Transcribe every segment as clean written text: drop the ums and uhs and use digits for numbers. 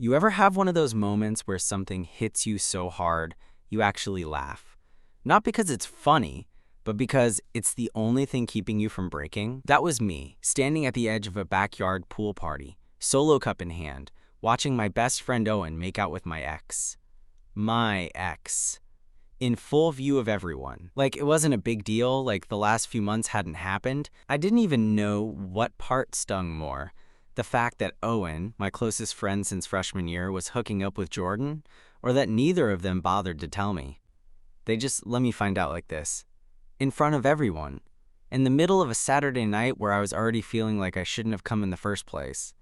You ever have one of those moments where something hits you so hard, you actually laugh? Not because it's funny, but because it's the only thing keeping you from breaking? That was me, standing at the edge of a backyard pool party, solo cup in hand, watching my best friend Owen make out with my ex. My ex. In full view of everyone. Like, it wasn't a big deal, like the last few months hadn't happened. I didn't even know what part stung more. The fact that Owen, my closest friend since freshman year, was hooking up with Jordan, or that neither of them bothered to tell me. They just let me find out like this. In front of everyone. In the middle of a Saturday night where I was already feeling like I shouldn't have come in the first place.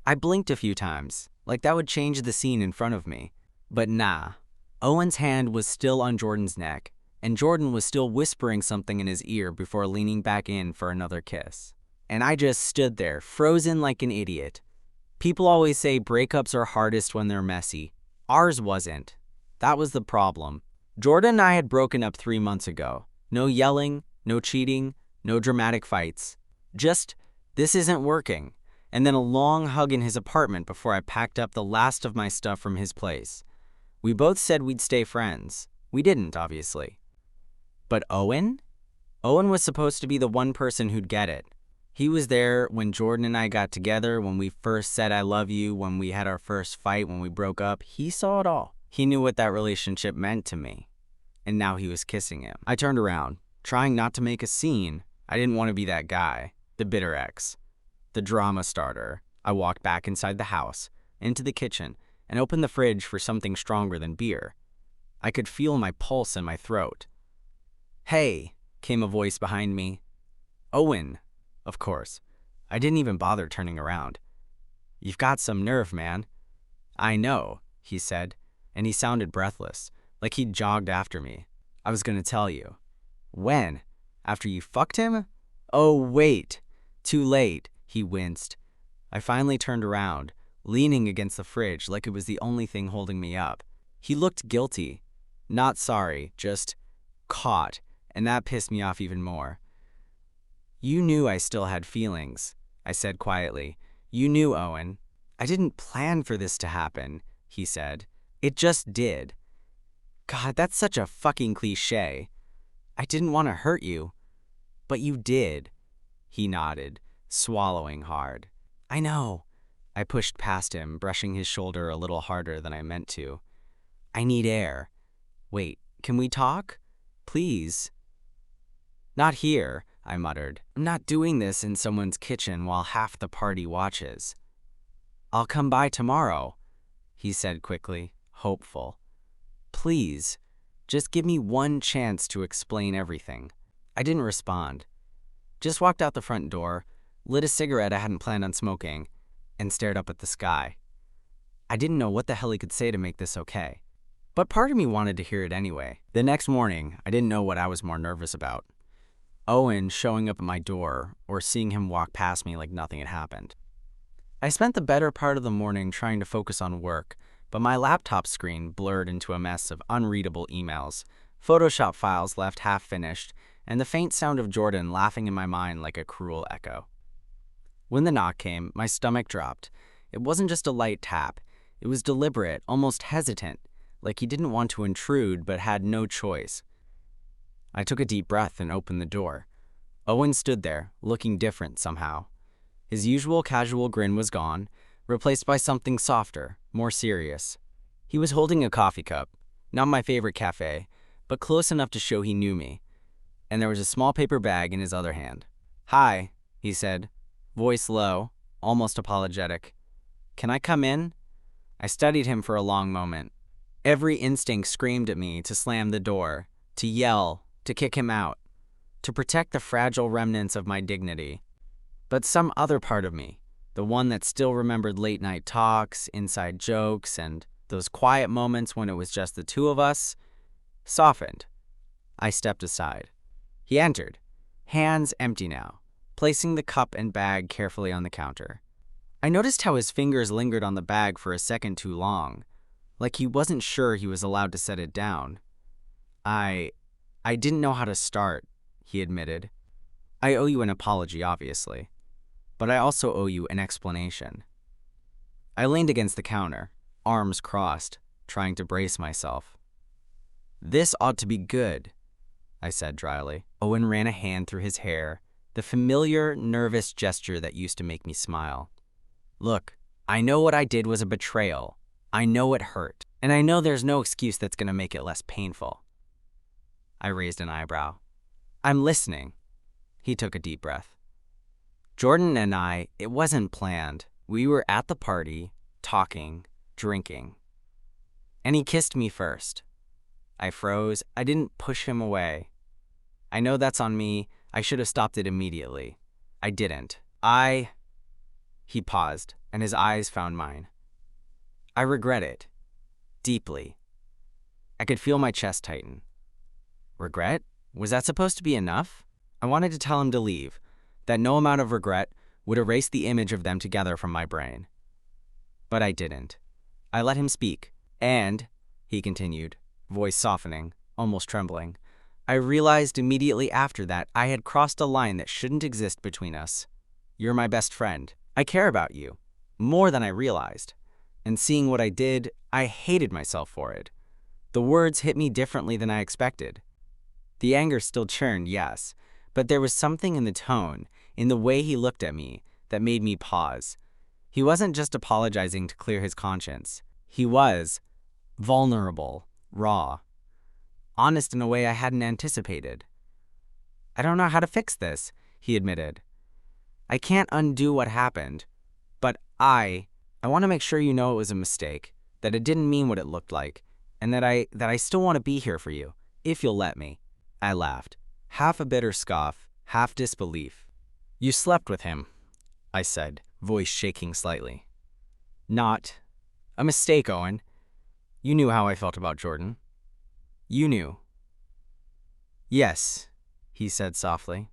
I blinked a few times, like that would change the scene in front of me. But nah. Owen's hand was still on Jordan's neck, and Jordan was still whispering something in his ear before leaning back in for another kiss. And I just stood there, frozen like an idiot. People always say breakups are hardest when they're messy. Ours wasn't. That was the problem. Jordan and I had broken up 3 months ago. No yelling, no cheating, no dramatic fights. Just, this isn't working. And then a long hug in his apartment before I packed up the last of my stuff from his place. We both said we'd stay friends. We didn't, obviously. But Owen? Owen was supposed to be the one person who'd get it. He was there when Jordan and I got together, when we first said I love you, when we had our first fight, when we broke up. He saw it all. He knew what that relationship meant to me. And now he was kissing him. I turned around, trying not to make a scene. I didn't want to be that guy, the bitter ex, the drama starter. I walked back inside the house, into the kitchen, and opened the fridge for something stronger than beer. I could feel my pulse in my throat. "Hey," came a voice behind me. Owen. Of course. I didn't even bother turning around. "You've got some nerve, man." "I know," he said, and he sounded breathless, like he'd jogged after me. "I was gonna tell you." "When? After you fucked him?" "Oh, wait. Too late," he winced. I finally turned around, leaning against the fridge like it was the only thing holding me up. He looked guilty. Not sorry, just caught, and that pissed me off even more. "You knew I still had feelings," I said quietly. "You knew, Owen." "I didn't plan for this to happen," he said. "It just did." God, that's such a fucking cliche. "I didn't want to hurt you." "But you did." He nodded, swallowing hard. "I know." I pushed past him, brushing his shoulder a little harder than I meant to. "I need air." "Wait, can we talk? Please." "Not here," I muttered. "I'm not doing this in someone's kitchen while half the party watches." "I'll come by tomorrow," he said quickly, hopeful. "Please, just give me one chance to explain everything." I didn't respond. Just walked out the front door, lit a cigarette I hadn't planned on smoking, and stared up at the sky. I didn't know what the hell he could say to make this okay. But part of me wanted to hear it anyway. The next morning, I didn't know what I was more nervous about. Owen showing up at my door, or seeing him walk past me like nothing had happened. I spent the better part of the morning trying to focus on work, but my laptop screen blurred into a mess of unreadable emails, Photoshop files left half-finished, and the faint sound of Jordan laughing in my mind like a cruel echo. When the knock came, my stomach dropped. It wasn't just a light tap. It was deliberate, almost hesitant, like he didn't want to intrude but had no choice. I took a deep breath and opened the door. Owen stood there, looking different somehow. His usual casual grin was gone, replaced by something softer, more serious. He was holding a coffee cup, not my favorite cafe, but close enough to show he knew me, and there was a small paper bag in his other hand. "Hi," he said, voice low, almost apologetic. "Can I come in?" I studied him for a long moment. Every instinct screamed at me to slam the door, to yell, to kick him out, to protect the fragile remnants of my dignity. But some other part of me, the one that still remembered late-night talks, inside jokes, and those quiet moments when it was just the two of us, softened. I stepped aside. He entered, hands empty now, placing the cup and bag carefully on the counter. I noticed how his fingers lingered on the bag for a second too long, like he wasn't sure he was allowed to set it down. I didn't know how to start," he admitted. "I owe you an apology, obviously, but I also owe you an explanation." I leaned against the counter, arms crossed, trying to brace myself. "This ought to be good," I said dryly. Owen ran a hand through his hair, the familiar, nervous gesture that used to make me smile. "Look, I know what I did was a betrayal. I know it hurt, and I know there's no excuse that's going to make it less painful." I raised an eyebrow. "I'm listening." He took a deep breath. "Jordan and I, it wasn't planned. We were at the party, talking, drinking. And he kissed me first. I froze. I didn't push him away. I know that's on me. I should have stopped it immediately. I didn't. He paused, and his eyes found mine. "I regret it. Deeply." I could feel my chest tighten. Regret? Was that supposed to be enough? I wanted to tell him to leave, that no amount of regret would erase the image of them together from my brain. But I didn't. I let him speak, and, he continued, voice softening, almost trembling, I realized immediately after that I had crossed a line that shouldn't exist between us. You're my best friend. I care about you, more than I realized. And seeing what I did, I hated myself for it. The words hit me differently than I expected. The anger still churned, yes, but there was something in the tone, in the way he looked at me, that made me pause. He wasn't just apologizing to clear his conscience. He was vulnerable, raw, honest in a way I hadn't anticipated. "I don't know how to fix this," he admitted. "I can't undo what happened, but I want to make sure you know it was a mistake, that it didn't mean what it looked like, and that I still want to be here for you, if you'll let me." I laughed, half a bitter scoff, half disbelief. "You slept with him," I said, voice shaking slightly. "Not a mistake, Owen. You knew how I felt about Jordan. You knew." "Yes," he said softly.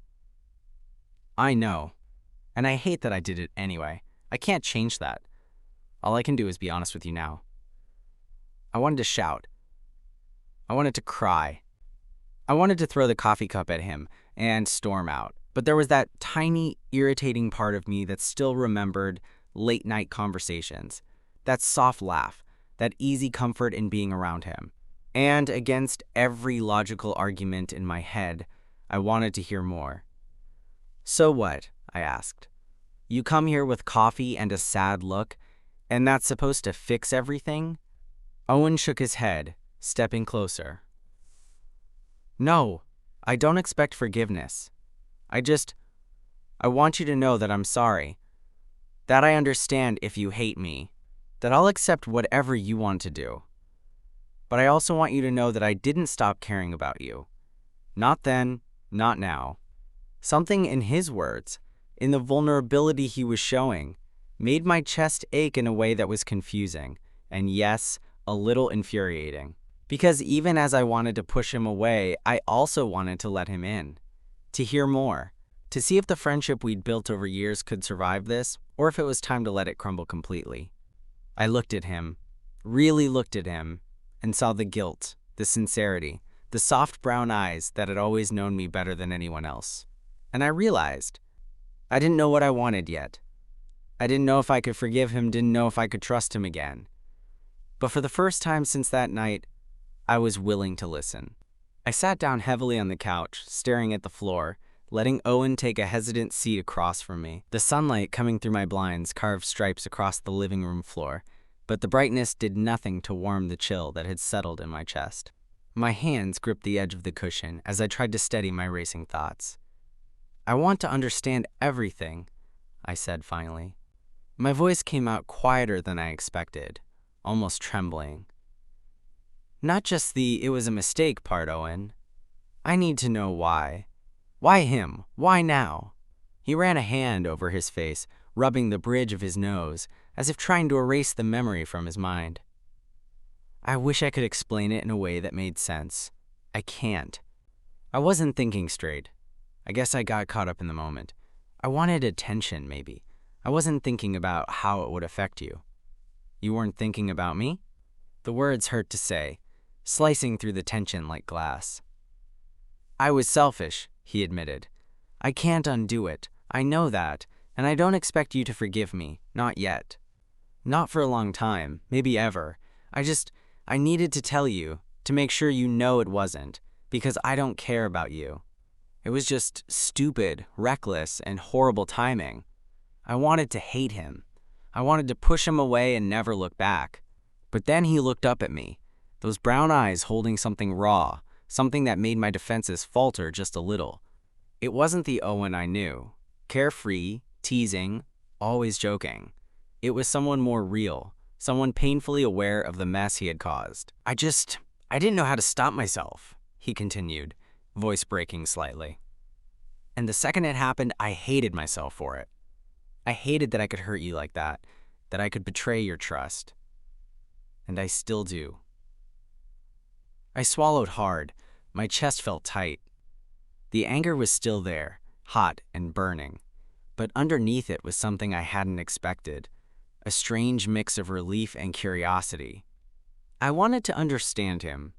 "I know, and I hate that I did it anyway. I can't change that. All I can do is be honest with you now." I wanted to shout. I wanted to cry. I wanted to throw the coffee cup at him and storm out. But there was that tiny, irritating part of me that still remembered late-night conversations, that soft laugh, that easy comfort in being around him. And against every logical argument in my head, I wanted to hear more. "So what?" I asked. "You come here with coffee and a sad look, and that's supposed to fix everything?" Owen shook his head, stepping closer. "No, I don't expect forgiveness. I want you to know that I'm sorry, that I understand if you hate me, that I'll accept whatever you want to do. But I also want you to know that I didn't stop caring about you. Not then, not now." Something in his words, in the vulnerability he was showing, made my chest ache in a way that was confusing, and yes, a little infuriating. Because even as I wanted to push him away, I also wanted to let him in, to hear more, to see if the friendship we'd built over years could survive this, or if it was time to let it crumble completely. I looked at him, really looked at him, and saw the guilt, the sincerity, the soft brown eyes that had always known me better than anyone else. And I realized I didn't know what I wanted yet. I didn't know if I could forgive him, didn't know if I could trust him again. But for the first time since that night, I was willing to listen. I sat down heavily on the couch, staring at the floor, letting Owen take a hesitant seat across from me. The sunlight coming through my blinds carved stripes across the living room floor, but the brightness did nothing to warm the chill that had settled in my chest. My hands gripped the edge of the cushion as I tried to steady my racing thoughts. "I want to understand everything," I said finally. My voice came out quieter than I expected, almost trembling. "Not just the 'it was a mistake' part, Owen. I need to know why. Why him? Why now?" He ran a hand over his face, rubbing the bridge of his nose, as if trying to erase the memory from his mind. I wish I could explain it in a way that made sense. I can't. I wasn't thinking straight. I guess I got caught up in the moment. I wanted attention, maybe. I wasn't thinking about how it would affect you. You weren't thinking about me? The words hurt to say, slicing through the tension like glass. "I was selfish," he admitted. "I can't undo it. I know that, and I don't expect you to forgive me, not yet. Not for a long time, maybe ever. I needed to tell you, to make sure you know it wasn't, because I don't care about you. It was just stupid, reckless, and horrible timing. I wanted to hate him. I wanted to push him away and never look back. But then he looked up at me, those brown eyes holding something raw, something that made my defenses falter just a little. It wasn't the Owen I knew, carefree, teasing, always joking. It was someone more real, someone painfully aware of the mess he had caused. I didn't know how to stop myself, he continued, voice breaking slightly. And the second it happened, I hated myself for it. I hated that I could hurt you like that I could betray your trust. And I still do. I swallowed hard. My chest felt tight. The anger was still there, hot and burning, but underneath it was something I hadn't expected, a strange mix of relief and curiosity. I wanted to understand him,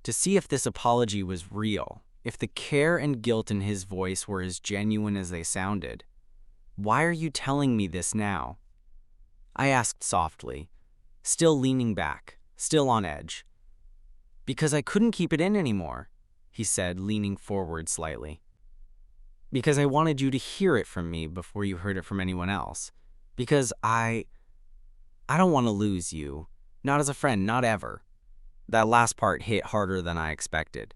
to see if this apology was real, if the care and guilt in his voice were as genuine as they sounded. Why are you telling me this now? I asked softly, still leaning back, still on edge. Because I couldn't keep it in anymore, he said, leaning forward slightly. Because I wanted you to hear it from me before you heard it from anyone else. Because I don't want to lose you. Not as a friend, not ever. That last part hit harder than I expected.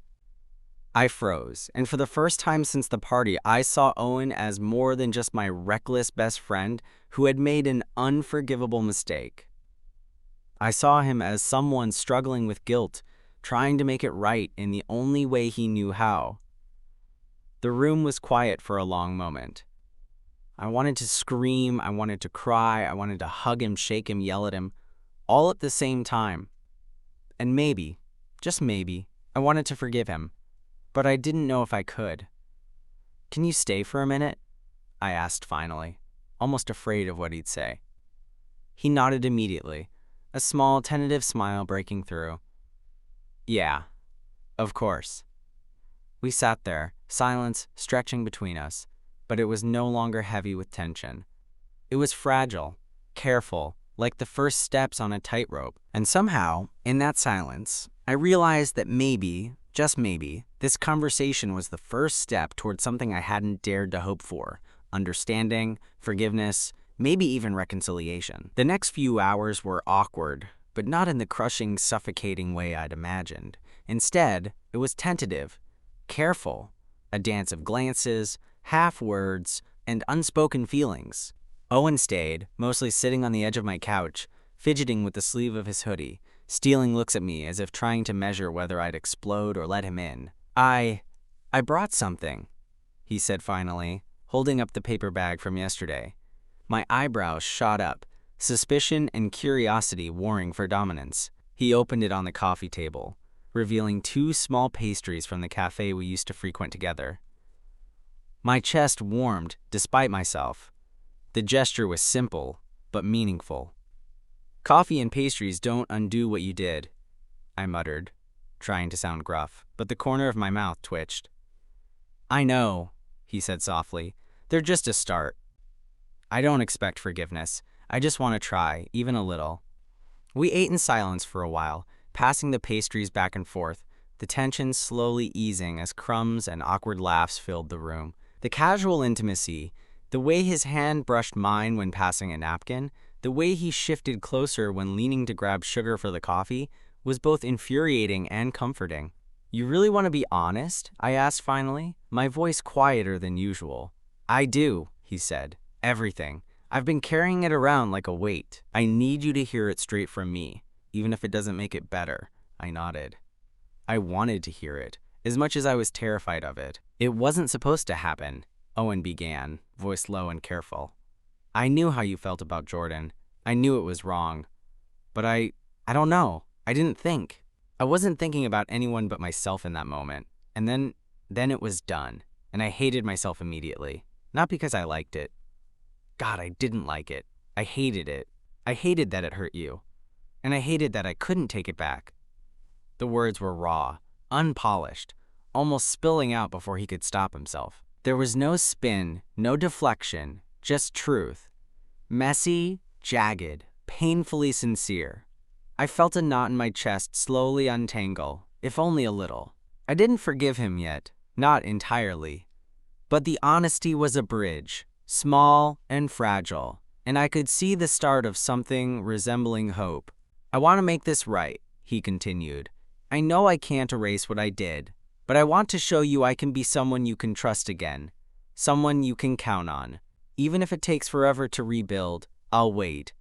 I froze, and for the first time since the party, I saw Owen as more than just my reckless best friend who had made an unforgivable mistake. I saw him as someone struggling with guilt, trying to make it right in the only way he knew how. The room was quiet for a long moment. I wanted to scream, I wanted to cry, I wanted to hug him, shake him, yell at him, all at the same time. And maybe, just maybe, I wanted to forgive him. But I didn't know if I could. Can you stay for a minute? I asked finally, almost afraid of what he'd say. He nodded immediately, a small, tentative smile breaking through. Yeah, of course. We sat there, silence stretching between us, but it was no longer heavy with tension. It was fragile, careful, like the first steps on a tightrope. And somehow, in that silence, I realized that maybe, just maybe, this conversation was the first step toward something I hadn't dared to hope for: understanding, forgiveness, maybe even reconciliation. The next few hours were awkward, but not in the crushing, suffocating way I'd imagined. Instead, it was tentative, careful, a dance of glances, half words, and unspoken feelings. Owen stayed, mostly sitting on the edge of my couch, fidgeting with the sleeve of his hoodie, stealing looks at me as if trying to measure whether I'd explode or let him in. I brought something, he said finally, holding up the paper bag from yesterday. My eyebrows shot up, suspicion and curiosity warring for dominance. He opened it on the coffee table, revealing 2 small pastries from the cafe we used to frequent together. My chest warmed despite myself. The gesture was simple, but meaningful. Coffee and pastries don't undo what you did, I muttered, trying to sound gruff, but the corner of my mouth twitched. I know, he said softly. They're just a start. I don't expect forgiveness. I just want to try, even a little. We ate in silence for a while, passing the pastries back and forth, the tension slowly easing as crumbs and awkward laughs filled the room. The casual intimacy, the way his hand brushed mine when passing a napkin, the way he shifted closer when leaning to grab sugar for the coffee, was both infuriating and comforting. You really want to be honest? I asked finally, my voice quieter than usual. I do, he said. Everything. I've been carrying it around like a weight. I need you to hear it straight from me, even if it doesn't make it better. I nodded. I wanted to hear it, as much as I was terrified of it. It wasn't supposed to happen, Owen began, voice low and careful. I knew how you felt about Jordan. I knew it was wrong. But I don't know. I didn't think. I wasn't thinking about anyone but myself in that moment. And then it was done, and I hated myself immediately. Not because I liked it. God, I didn't like it. I hated it. I hated that it hurt you. And I hated that I couldn't take it back. The words were raw, unpolished, almost spilling out before he could stop himself. There was no spin, no deflection, just truth. Messy, jagged, painfully sincere. I felt a knot in my chest slowly untangle, if only a little. I didn't forgive him yet, not entirely. But the honesty was a bridge, small and fragile, and I could see the start of something resembling hope. "I want to make this right," he continued. "I know I can't erase what I did, but I want to show you I can be someone you can trust again, someone you can count on. Even if it takes forever to rebuild, I'll wait."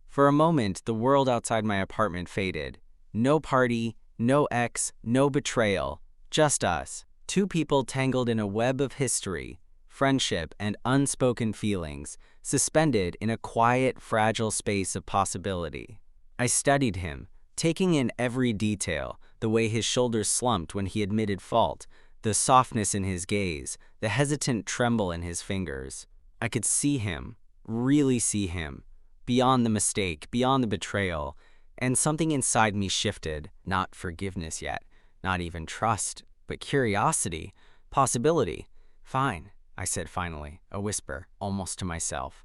For a moment, the world outside my apartment faded. No party, no ex, no betrayal, just us. Two people tangled in a web of history, friendship, and unspoken feelings, suspended in a quiet, fragile space of possibility. I studied him, taking in every detail, the way his shoulders slumped when he admitted fault, the softness in his gaze, the hesitant tremble in his fingers. I could see him, really see him, beyond the mistake, beyond the betrayal, and something inside me shifted. Not forgiveness yet, not even trust, but curiosity, possibility. "Fine," I said finally, a whisper, almost to myself.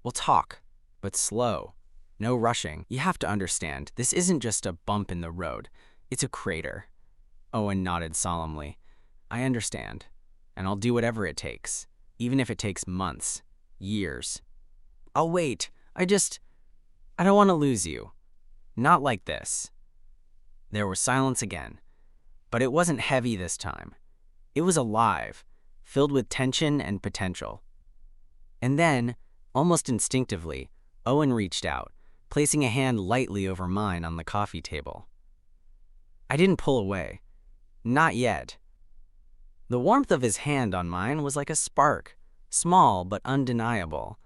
"We'll talk, but slow. No rushing. You have to understand, this isn't just a bump in the road. It's a crater." Owen nodded solemnly. "I understand, and I'll do whatever it takes, even if it takes months, years. I'll wait. I don't want to lose you. Not like this." There was silence again, but it wasn't heavy this time. It was alive, filled with tension and potential. And then, almost instinctively, Owen reached out, placing a hand lightly over mine on the coffee table. I didn't pull away. Not yet. The warmth of his hand on mine was like a spark, small but undeniable.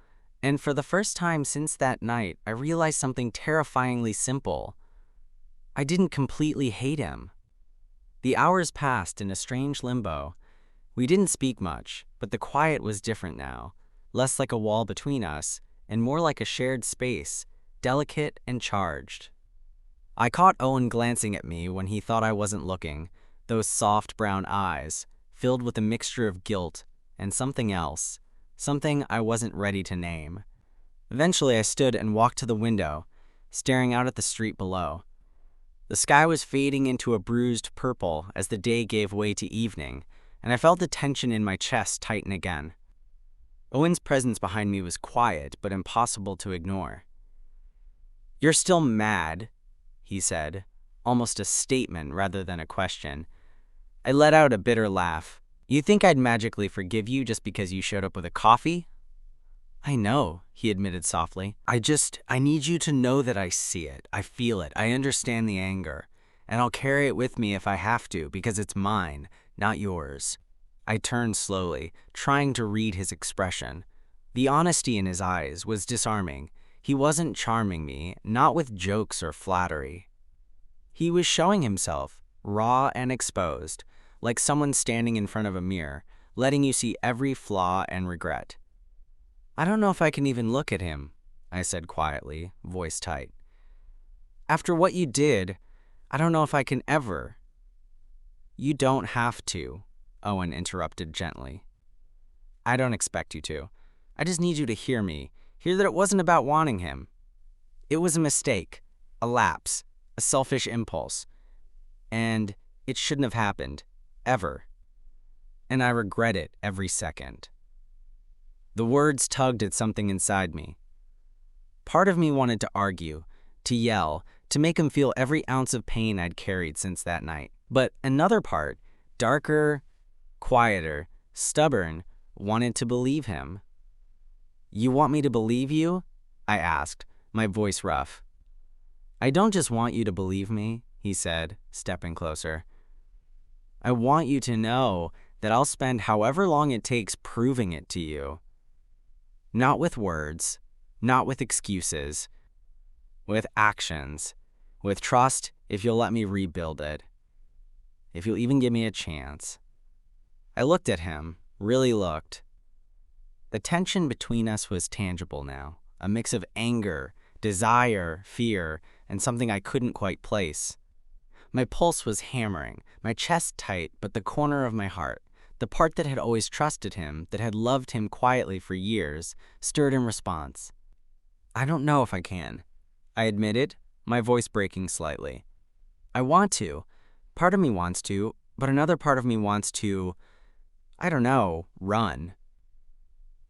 And for the first time since that night, I realized something terrifyingly simple. I didn't completely hate him. The hours passed in a strange limbo. We didn't speak much, but the quiet was different now, less like a wall between us, and more like a shared space, delicate and charged. I caught Owen glancing at me when he thought I wasn't looking, those soft brown eyes, filled with a mixture of guilt and something else, something I wasn't ready to name. Eventually I stood and walked to the window, staring out at the street below. The sky was fading into a bruised purple as the day gave way to evening, and I felt the tension in my chest tighten again. Owen's presence behind me was quiet but impossible to ignore. "You're still mad," he said, almost a statement rather than a question. I let out a bitter laugh. "You think I'd magically forgive you just because you showed up with a coffee?" "I know," he admitted softly. I need you to know that I see it, I feel it, I understand the anger, and I'll carry it with me if I have to, because it's mine, not yours." I turned slowly, trying to read his expression. The honesty in his eyes was disarming. He wasn't charming me, not with jokes or flattery. He was showing himself, raw and exposed, like someone standing in front of a mirror, letting you see every flaw and regret. "I don't know if I can even look at him," I said quietly, voice tight. "After what you did, I don't know if I can ever." "You don't have to," Owen interrupted gently. "I don't expect you to. I just need you to hear me, hear that it wasn't about wanting him. It was a mistake, a lapse, a selfish impulse. And it shouldn't have happened, ever. And I regret it every second." The words tugged at something inside me. Part of me wanted to argue, to yell, to make him feel every ounce of pain I'd carried since that night. But another part, darker, quieter, stubborn, wanted to believe him. "You want me to believe you?" I asked, my voice rough. "I don't just want you to believe me," he said, stepping closer. "I want you to know that I'll spend however long it takes proving it to you. Not with words, not with excuses, with actions, with trust if you'll let me rebuild it, if you'll even give me a chance." I looked at him, really looked. The tension between us was tangible now, a mix of anger, desire, fear, and something I couldn't quite place. My pulse was hammering, my chest tight, but the corner of my heart, the part that had always trusted him, that had loved him quietly for years, stirred in response. I don't know if I can, I admitted, my voice breaking slightly. I want to. Part of me wants to, but another part of me wants to, I don't know, run.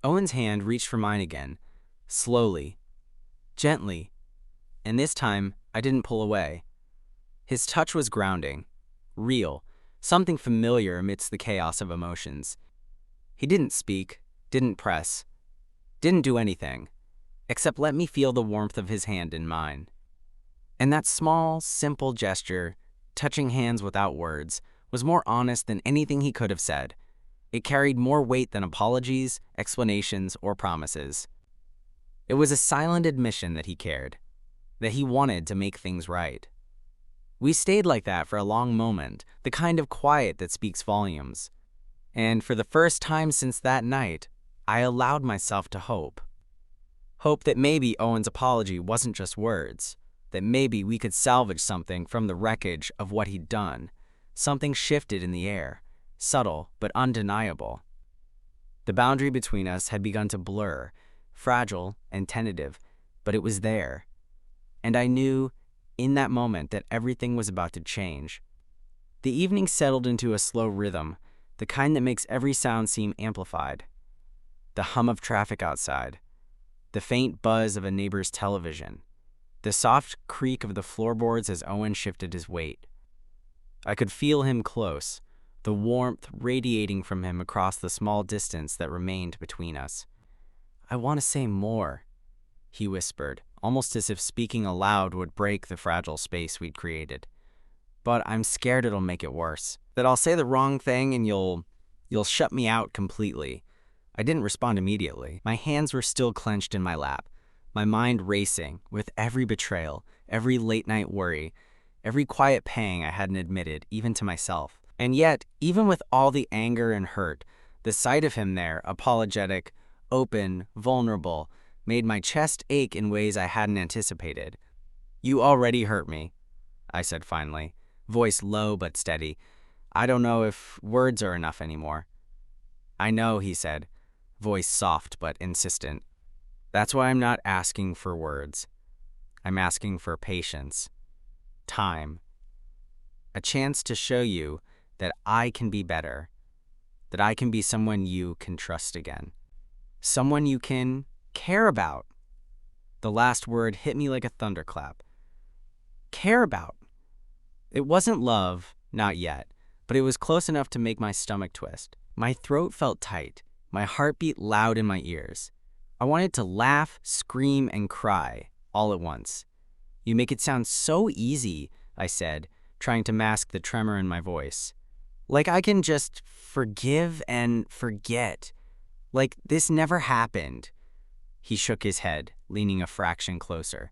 Owen's hand reached for mine again, slowly, gently, and this time I didn't pull away. His touch was grounding, real, something familiar amidst the chaos of emotions. He didn't speak, didn't press, didn't do anything, except let me feel the warmth of his hand in mine. And that small, simple gesture, touching hands without words, was more honest than anything he could have said. It carried more weight than apologies, explanations, or promises. It was a silent admission that he cared, that he wanted to make things right. We stayed like that for a long moment, the kind of quiet that speaks volumes. And for the first time since that night, I allowed myself to hope. Hope that maybe Owen's apology wasn't just words, that maybe we could salvage something from the wreckage of what he'd done. Something shifted in the air, subtle but undeniable. The boundary between us had begun to blur, fragile and tentative, but it was there. And I knew, in that moment, that everything was about to change. The evening settled into a slow rhythm, the kind that makes every sound seem amplified. The hum of traffic outside, the faint buzz of a neighbor's television, the soft creak of the floorboards as Owen shifted his weight. I could feel him close, the warmth radiating from him across the small distance that remained between us. "I want to say more," he whispered, almost as if speaking aloud would break the fragile space we'd created. "But I'm scared it'll make it worse, that I'll say the wrong thing and you'll shut me out completely." I didn't respond immediately. My hands were still clenched in my lap, my mind racing with every betrayal, every late-night worry, every quiet pang I hadn't admitted, even to myself. And yet, even with all the anger and hurt, the sight of him there, apologetic, open, vulnerable, made my chest ache in ways I hadn't anticipated. "You already hurt me," I said finally, voice low but steady. "I don't know if words are enough anymore." "I know," he said, voice soft but insistent. "That's why I'm not asking for words. I'm asking for patience, time, a chance to show you that I can be better, that I can be someone you can trust again, someone you can care about." The last word hit me like a thunderclap. Care about. It wasn't love, not yet, but it was close enough to make my stomach twist. My throat felt tight, my heart beat loud in my ears. I wanted to laugh, scream, and cry, all at once. "You make it sound so easy," I said, trying to mask the tremor in my voice. "Like I can just forgive and forget. Like this never happened." He shook his head, leaning a fraction closer.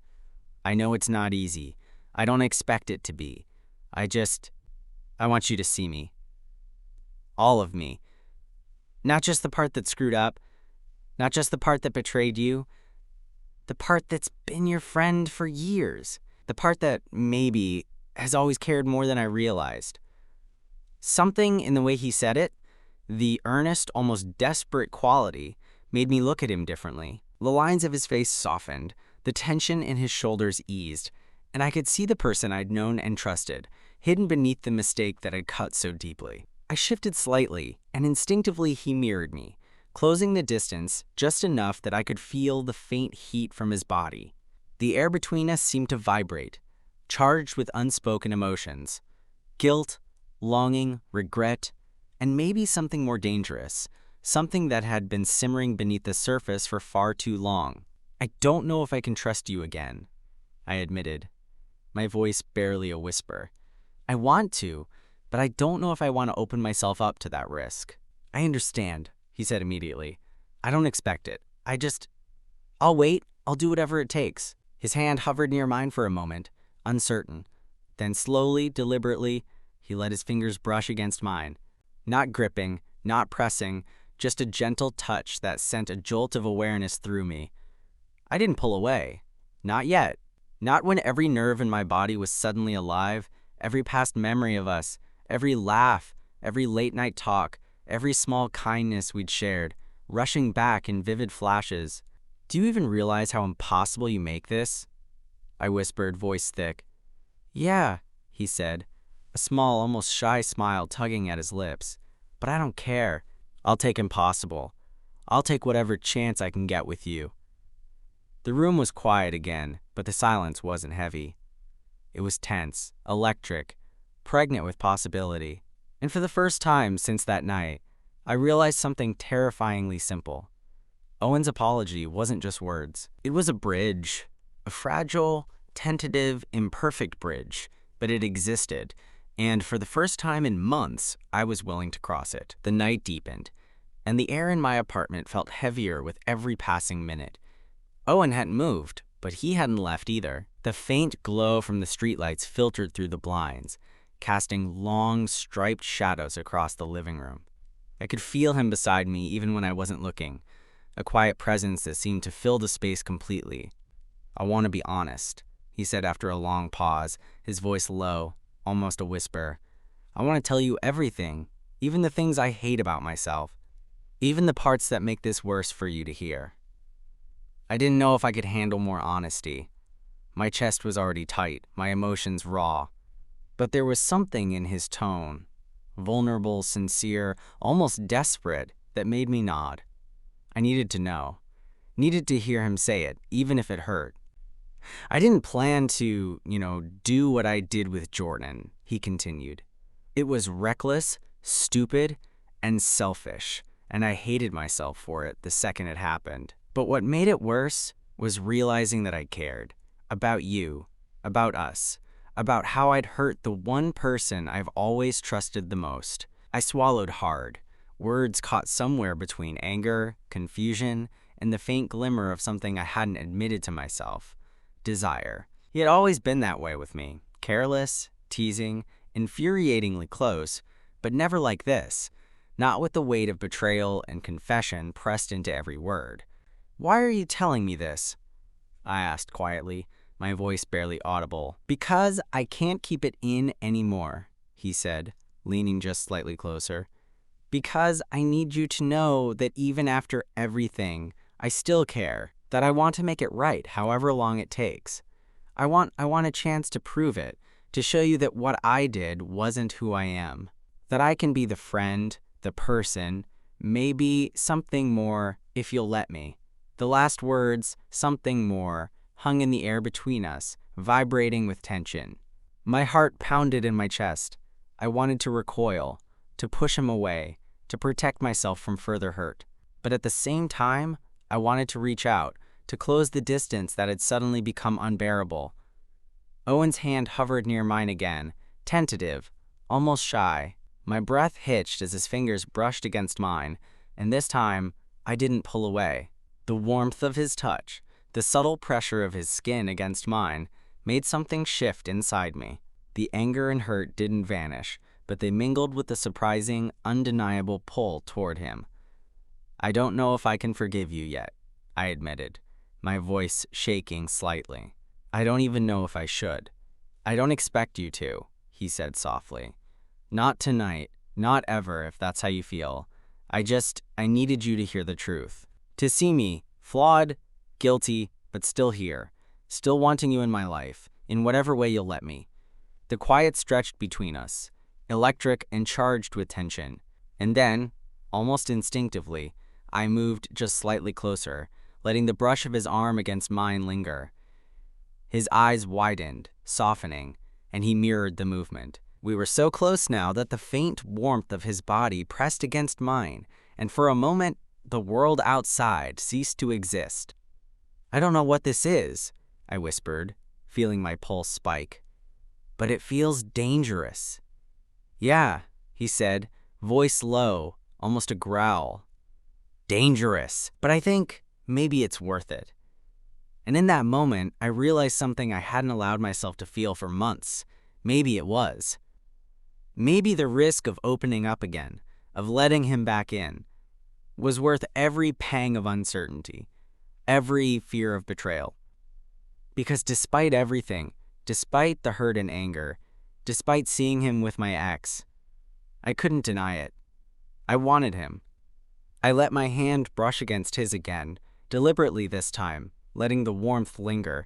"I know it's not easy. I don't expect it to be. I want you to see me. All of me. Not just the part that screwed up, not just the part that betrayed you, the part that's been your friend for years, the part that maybe has always cared more than I realized." Something in the way he said it, the earnest, almost desperate quality, made me look at him differently. The lines of his face softened, the tension in his shoulders eased, and I could see the person I'd known and trusted, hidden beneath the mistake that had cut so deeply. I shifted slightly, and instinctively he mirrored me, closing the distance just enough that I could feel the faint heat from his body. The air between us seemed to vibrate, charged with unspoken emotions. Guilt, longing, regret, and maybe something more dangerous, something that had been simmering beneath the surface for far too long. "I don't know if I can trust you again," I admitted, my voice barely a whisper. "I want to, but I don't know if I want to open myself up to that risk." "I understand," he said immediately. "I don't expect it. I'll wait. I'll do whatever it takes." His hand hovered near mine for a moment, uncertain. Then slowly, deliberately, he let his fingers brush against mine. Not gripping, not pressing, just a gentle touch that sent a jolt of awareness through me. I didn't pull away. Not yet. Not when every nerve in my body was suddenly alive, every past memory of us, every laugh, every late-night talk, every small kindness we'd shared, rushing back in vivid flashes. Do you even realize how impossible you make this? I whispered, voice thick. Yeah, he said, a small, almost shy smile tugging at his lips. But I don't care. I'll take impossible. I'll take whatever chance I can get with you. The room was quiet again, but the silence wasn't heavy. It was tense, electric, pregnant with possibility. And for the first time since that night, I realized something terrifyingly simple. Owen's apology wasn't just words. It was a bridge, a fragile, tentative, imperfect bridge, but it existed, and for the first time in months, I was willing to cross it. The night deepened, and the air in my apartment felt heavier with every passing minute. Owen hadn't moved, but he hadn't left either. The faint glow from the streetlights filtered through the blinds, casting long, striped shadows across the living room. I could feel him beside me even when I wasn't looking, a quiet presence that seemed to fill the space completely. I want to be honest, he said after a long pause, his voice low, almost a whisper. I want to tell you everything, even the things I hate about myself, even the parts that make this worse for you to hear. I didn't know if I could handle more honesty. My chest was already tight, my emotions raw. But there was something in his tone, vulnerable, sincere, almost desperate, that made me nod. I needed to know, needed to hear him say it, even if it hurt. I didn't plan to, do what I did with Jordan, he continued. It was reckless, stupid, and selfish, and I hated myself for it the second it happened. But what made it worse was realizing that I cared. About you, about us, about how I'd hurt the one person I've always trusted the most. I swallowed hard, words caught somewhere between anger, confusion, and the faint glimmer of something I hadn't admitted to myself. Desire. He had always been that way with me, careless, teasing, infuriatingly close, but never like this, not with the weight of betrayal and confession pressed into every word. Why are you telling me this? I asked quietly, my voice barely audible. Because I can't keep it in anymore, he said, leaning just slightly closer. Because I need you to know that even after everything, I still care, that I want to make it right however long it takes. I want a chance to prove it, to show you that what I did wasn't who I am, that I can be the friend, the person, maybe something more if you'll let me. The last words, something more, hung in the air between us, vibrating with tension. My heart pounded in my chest. I wanted to recoil, to push him away, to protect myself from further hurt. But at the same time, I wanted to reach out, to close the distance that had suddenly become unbearable. Owen's hand hovered near mine again, tentative, almost shy. My breath hitched as his fingers brushed against mine, and this time, I didn't pull away. The warmth of his touch, the subtle pressure of his skin against mine, made something shift inside me. The anger and hurt didn't vanish, but they mingled with the surprising, undeniable pull toward him. I don't know if I can forgive you yet, I admitted, my voice shaking slightly. I don't even know if I should. I don't expect you to, he said softly. Not tonight, not ever, if that's how you feel. I needed you to hear the truth. To see me, flawed, guilty, but still here, still wanting you in my life, in whatever way you'll let me. The quiet stretched between us, electric and charged with tension. And then, almost instinctively, I moved just slightly closer, letting the brush of his arm against mine linger. His eyes widened, softening, and he mirrored the movement. We were so close now that the faint warmth of his body pressed against mine, and for a moment, the world outside ceased to exist. I don't know what this is, I whispered, feeling my pulse spike. But it feels dangerous. Yeah, he said, voice low, almost a growl. Dangerous, but I think maybe it's worth it. And in that moment, I realized something I hadn't allowed myself to feel for months. Maybe it was. Maybe the risk of opening up again, of letting him back in, was worth every pang of uncertainty, every fear of betrayal. Because despite everything, despite the hurt and anger, despite seeing him with my ex, I couldn't deny it. I wanted him. I let my hand brush against his again, deliberately this time, letting the warmth linger.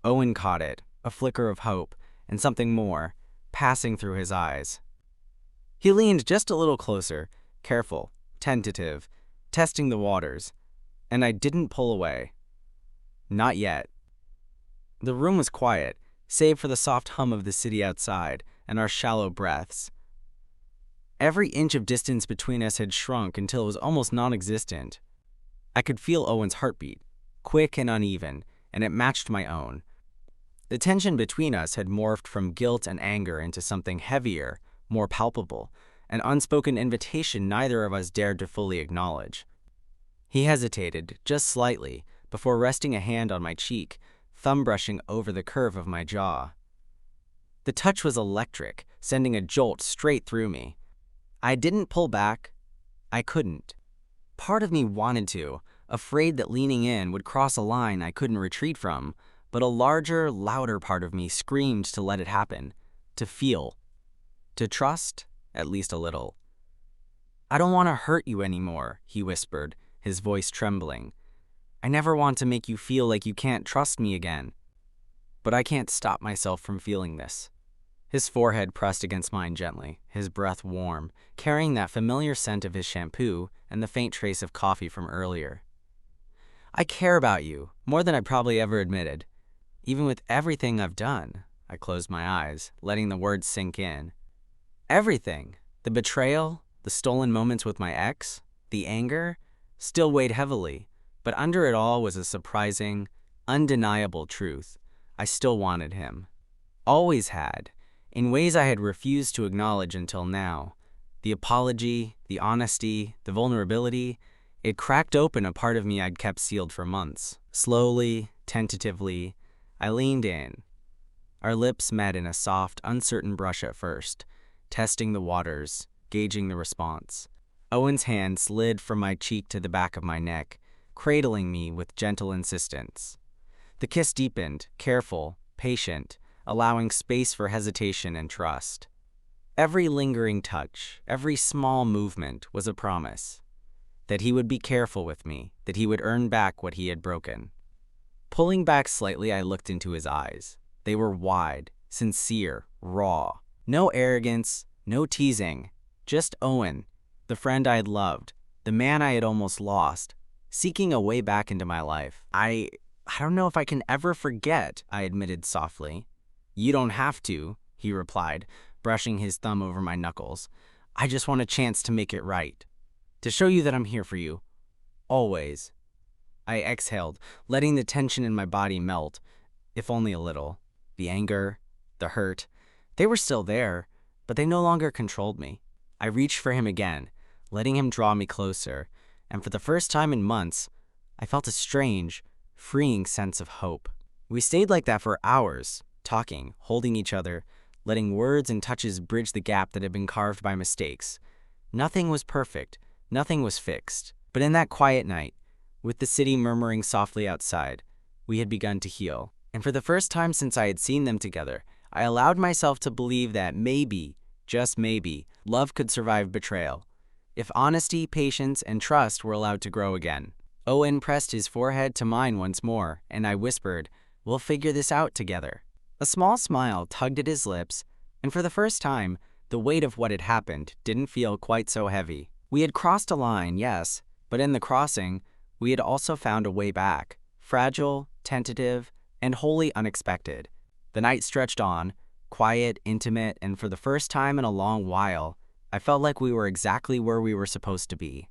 Owen caught it, a flicker of hope, and something more, passing through his eyes. He leaned just a little closer, careful, tentative, testing the waters, and I didn't pull away. Not yet. The room was quiet, save for the soft hum of the city outside and our shallow breaths. Every inch of distance between us had shrunk until it was almost non-existent. I could feel Owen's heartbeat, quick and uneven, and it matched my own. The tension between us had morphed from guilt and anger into something heavier, more palpable, an unspoken invitation neither of us dared to fully acknowledge. He hesitated, just slightly, before resting a hand on my cheek, thumb brushing over the curve of my jaw. The touch was electric, sending a jolt straight through me. I didn't pull back. I couldn't. Part of me wanted to, afraid that leaning in would cross a line I couldn't retreat from, but a larger, louder part of me screamed to let it happen, to feel, to trust, at least a little. "I don't want to hurt you anymore," he whispered, his voice trembling. "I never want to make you feel like you can't trust me again. But I can't stop myself from feeling this." His forehead pressed against mine gently, his breath warm, carrying that familiar scent of his shampoo and the faint trace of coffee from earlier. "I care about you, more than I probably ever admitted. Even with everything I've done," I closed my eyes, letting the words sink in. Everything, the betrayal, the stolen moments with my ex, the anger, still weighed heavily, but under it all was a surprising, undeniable truth. I still wanted him. Always had, in ways I had refused to acknowledge until now. The apology, the honesty, the vulnerability, it cracked open a part of me I'd kept sealed for months. Slowly, tentatively, I leaned in. Our lips met in a soft, uncertain brush at first, testing the waters, gauging the response. Owen's hand slid from my cheek to the back of my neck, cradling me with gentle insistence. The kiss deepened, careful, patient, allowing space for hesitation and trust. Every lingering touch, every small movement was a promise. That he would be careful with me, that he would earn back what he had broken. Pulling back slightly, I looked into his eyes. They were wide, sincere, raw. No arrogance, no teasing. Just Owen, the friend I had loved, the man I had almost lost, seeking a way back into my life. I don't know if I can ever forget," I admitted softly. "You don't have to," he replied, brushing his thumb over my knuckles. "I just want a chance to make it right. To show you that I'm here for you. Always." I exhaled, letting the tension in my body melt, if only a little. The anger, the hurt, they were still there, but they no longer controlled me. I reached for him again, letting him draw me closer, and for the first time in months, I felt a strange, freeing sense of hope. We stayed like that for hours, talking, holding each other, letting words and touches bridge the gap that had been carved by mistakes. Nothing was perfect, nothing was fixed, but in that quiet night, with the city murmuring softly outside, we had begun to heal. And for the first time since I had seen them together, I allowed myself to believe that maybe, just maybe, love could survive betrayal, if honesty, patience, and trust were allowed to grow again. Owen pressed his forehead to mine once more, and I whispered, "We'll figure this out together." A small smile tugged at his lips, and for the first time, the weight of what had happened didn't feel quite so heavy. We had crossed a line, yes, but in the crossing, we had also found a way back, fragile, tentative, and wholly unexpected. The night stretched on, quiet, intimate, and for the first time in a long while, I felt like we were exactly where we were supposed to be.